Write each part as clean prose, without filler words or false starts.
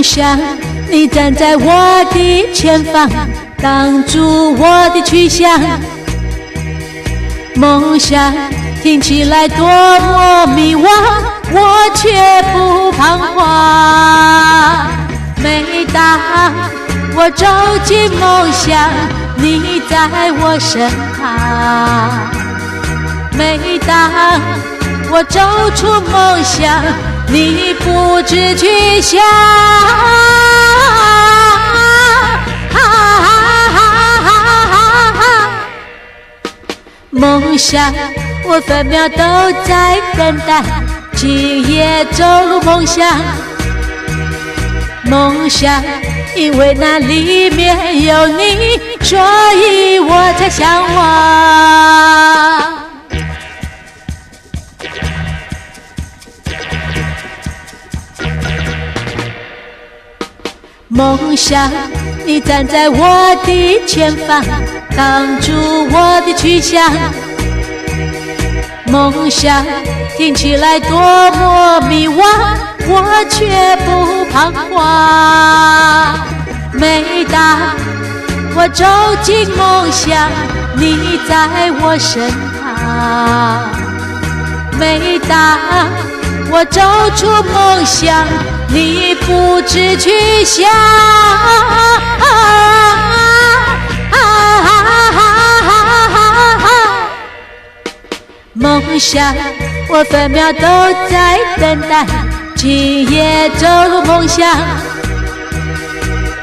想，你站在我的前方，挡住我的去向。梦想听起来多么迷惘，我却不彷徨。每当我走进梦想，你在我身旁。每当我走出梦想，你不知去向。梦想，我分秒都在等待，今夜走入梦想。梦想，因为那里面有你，所以我才向往。梦想，你站在我的前方，挡住我的去向。梦想听起来多么迷惘，我却不彷徨。每当我走进梦想，你在我身旁。每当我走出梦想，你不知去向。梦想，我分秒都在等待，今夜走入梦想。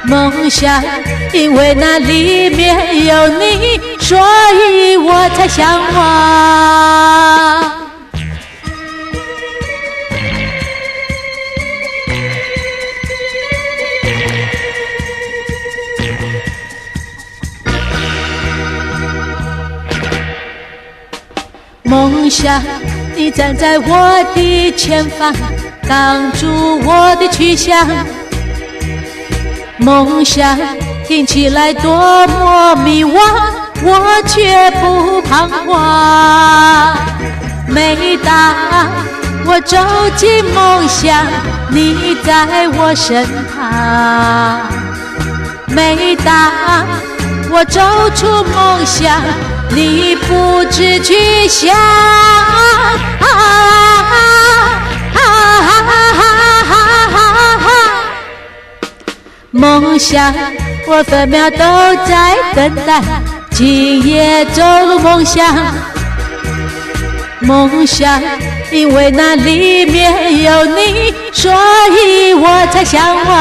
梦想，因为那里面有你，所以我才向往。梦想，你站在我的前方，挡住我的去向。梦想听起来多么迷惘，我却不彷徨。每当我走进梦想，你在我身旁。每当我走出梦想，你不知去向。梦想，我分秒都在等待，今夜走入梦想。梦想，因为那里面有你，所以我才向往。